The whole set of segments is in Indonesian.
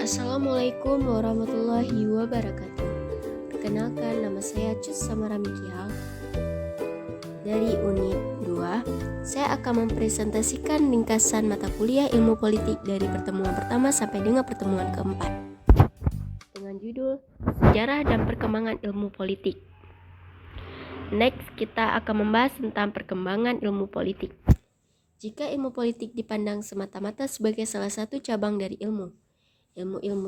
Assalamualaikum warahmatullahi wabarakatuh. Perkenalkan, nama saya Cut Samara Mikial. Dari unit 2, saya akan mempresentasikan ringkasan mata kuliah ilmu politik dari pertemuan pertama sampai dengan pertemuan keempat, dengan judul Sejarah dan Perkembangan Ilmu Politik. Next, kita akan membahas tentang perkembangan ilmu politik. Jika ilmu politik dipandang semata-mata sebagai salah satu cabang dari ilmu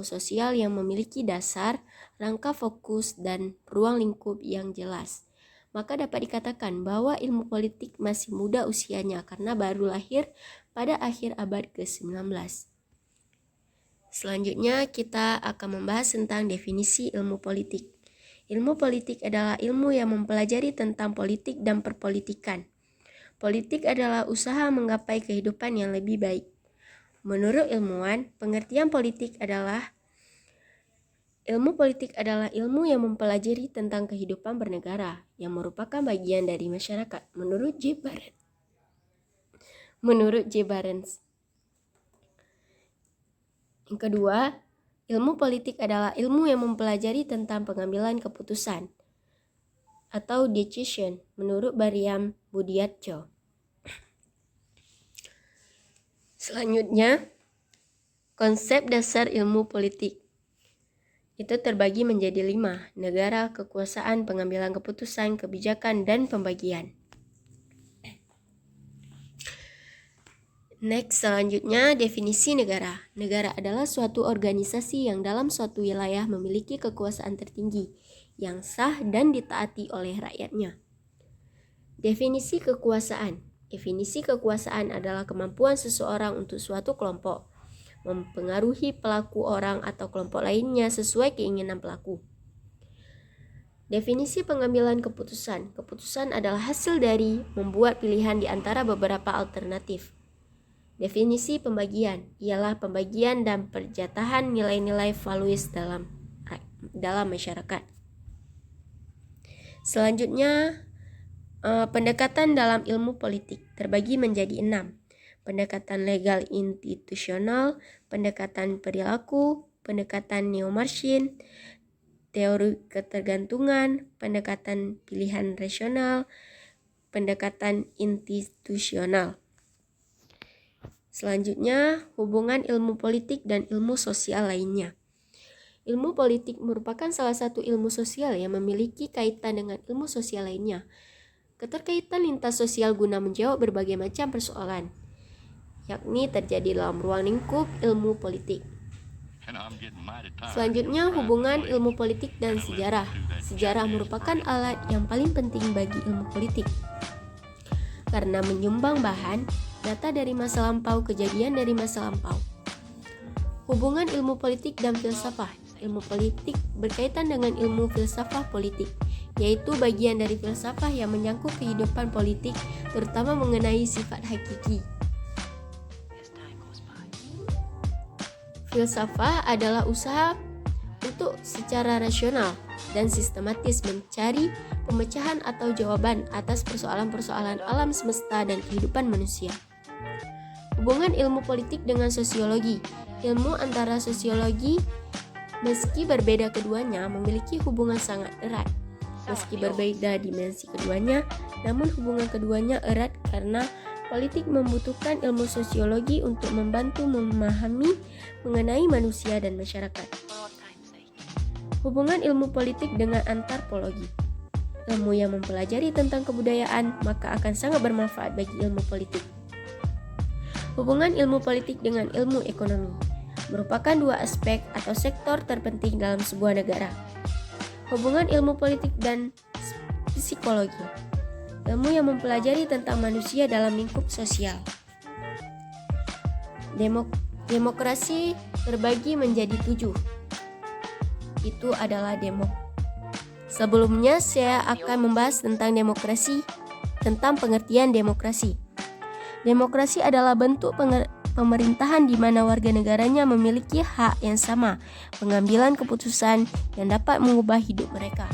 sosial yang memiliki dasar, rangka fokus, dan ruang lingkup yang jelas, maka dapat dikatakan bahwa ilmu politik masih muda usianya karena baru lahir pada akhir abad ke-19. Selanjutnya kita akan membahas tentang definisi ilmu politik. Ilmu politik adalah ilmu yang mempelajari tentang politik dan perpolitikan. Politik adalah usaha menggapai kehidupan yang lebih baik. Menurut ilmuwan, pengertian politik adalah ilmu politik adalah ilmu yang mempelajari tentang kehidupan bernegara yang merupakan bagian dari masyarakat menurut J. Barnes. Yang kedua, ilmu politik adalah ilmu yang mempelajari tentang pengambilan keputusan atau decision menurut Bariam Budiatjo. Selanjutnya, konsep dasar ilmu politik itu terbagi menjadi 5: negara, kekuasaan, pengambilan keputusan, kebijakan, dan pembagian. Next, selanjutnya definisi negara. Negara adalah suatu organisasi yang dalam suatu wilayah memiliki kekuasaan tertinggi yang sah dan ditaati oleh rakyatnya. Definisi kekuasaan. Definisi kekuasaan adalah kemampuan seseorang untuk suatu kelompok mempengaruhi pelaku orang atau kelompok lainnya sesuai keinginan pelaku. Definisi pengambilan keputusan. Keputusan adalah hasil dari membuat pilihan di antara beberapa alternatif. Definisi pembagian ialah pembagian dan perjatahan nilai-nilai values dalam masyarakat. Selanjutnya, pendekatan dalam ilmu politik terbagi menjadi 6. Pendekatan legal institusional, pendekatan perilaku, pendekatan neo-Marxian, teori ketergantungan, pendekatan pilihan rasional, pendekatan institusional. Selanjutnya, hubungan ilmu politik dan ilmu sosial lainnya. Ilmu politik merupakan salah satu ilmu sosial yang memiliki kaitan dengan ilmu sosial lainnya. Keterkaitan lintas sosial guna menjawab berbagai macam persoalan, yakni terjadi dalam ruang lingkup ilmu politik. Selanjutnya, hubungan ilmu politik dan sejarah. Sejarah merupakan alat yang paling penting bagi ilmu politik karena menyumbang bahan, data dari masa lampau, kejadian dari masa lampau. Hubungan ilmu politik dan filsafah. Ilmu politik berkaitan dengan ilmu filsafah politik, yaitu bagian dari filsafah yang menyangkut kehidupan politik, terutama mengenai sifat hakiki. Filsafah adalah usaha untuk secara rasional dan sistematis mencari pemecahan atau jawaban atas persoalan-persoalan alam semesta dan kehidupan manusia. Hubungan ilmu politik dengan sosiologi. Ilmu antara sosiologi, meski berbeda keduanya, memiliki hubungan sangat erat. Meski berbeda dimensi keduanya, namun hubungan keduanya erat karena politik membutuhkan ilmu sosiologi untuk membantu memahami mengenai manusia dan masyarakat. Hubungan ilmu politik dengan antropologi. Ilmu yang mempelajari tentang kebudayaan maka akan sangat bermanfaat bagi ilmu politik. Hubungan ilmu politik dengan ilmu ekonomi merupakan dua aspek atau sektor terpenting dalam sebuah negara. Hubungan ilmu politik dan psikologi. Ilmu yang mempelajari tentang manusia dalam lingkup sosial. Demokrasi terbagi menjadi 7. Itu adalah Sebelumnya saya akan membahas tentang demokrasi, tentang pengertian demokrasi. Demokrasi adalah bentuk pemerintahan di mana warga negaranya memiliki hak yang sama, pengambilan keputusan yang dapat mengubah hidup mereka.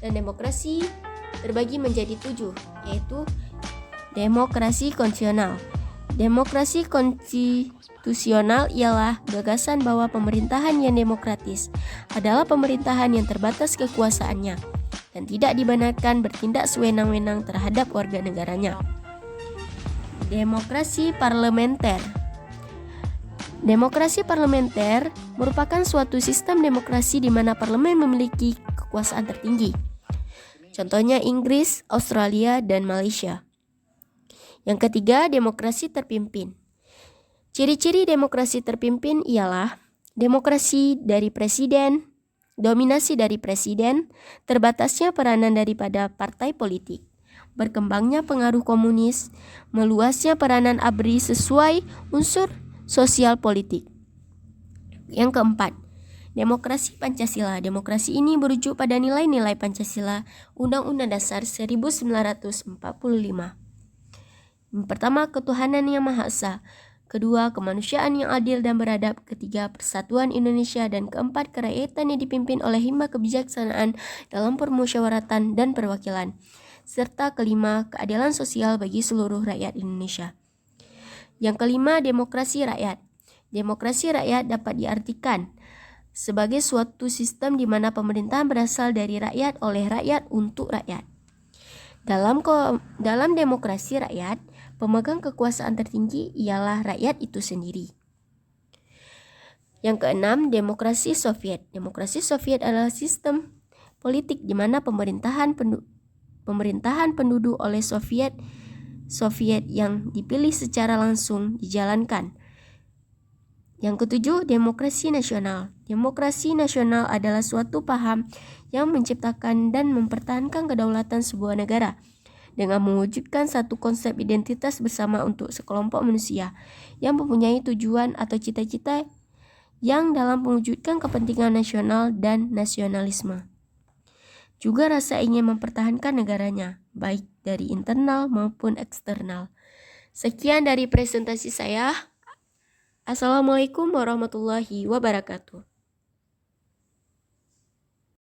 Dan demokrasi terbagi menjadi 7, yaitu demokrasi konstitusional. Demokrasi konstitusional ialah gagasan bahwa pemerintahan yang demokratis adalah pemerintahan yang terbatas kekuasaannya dan tidak dibenarkan bertindak sewenang-wenang terhadap warga negaranya. Demokrasi parlementer. Demokrasi parlementer merupakan suatu sistem demokrasi di mana parlemen memiliki kekuasaan tertinggi. Contohnya Inggris, Australia, dan Malaysia. Yang ketiga, demokrasi terpimpin. Ciri-ciri demokrasi terpimpin ialah demokrasi dari presiden, dominasi dari presiden, terbatasnya peranan daripada partai politik, berkembangnya pengaruh komunis, meluasnya peranan ABRI sesuai unsur sosial politik. Yang keempat, demokrasi Pancasila. Demokrasi ini merujuk pada nilai-nilai Pancasila, Undang-Undang Dasar 1945. Yang pertama, ketuhanan yang Maha Esa. Kedua, kemanusiaan yang adil dan beradab. Ketiga, persatuan Indonesia. Dan keempat, kerakyatan yang dipimpin oleh hikmat kebijaksanaan dalam permusyawaratan dan perwakilan. Serta kelima, keadilan sosial bagi seluruh rakyat Indonesia. Yang kelima, demokrasi rakyat. Demokrasi rakyat dapat diartikan sebagai suatu sistem di mana pemerintahan berasal dari rakyat, oleh rakyat, untuk rakyat. Dalam demokrasi rakyat, pemegang kekuasaan tertinggi ialah rakyat itu sendiri. Yang keenam, demokrasi Soviet. Demokrasi Soviet adalah sistem politik di mana pemerintahan penduduk oleh Soviet yang dipilih secara langsung dijalankan. Yang ketujuh, demokrasi nasional. Demokrasi nasional adalah suatu paham yang menciptakan dan mempertahankan kedaulatan sebuah negara dengan mewujudkan satu konsep identitas bersama untuk sekelompok manusia yang mempunyai tujuan atau cita-cita yang dalam mewujudkan kepentingan nasional dan nasionalisme. Juga rasa ingin mempertahankan negaranya, baik dari internal maupun eksternal. Sekian dari presentasi saya. Assalamualaikum warahmatullahi wabarakatuh.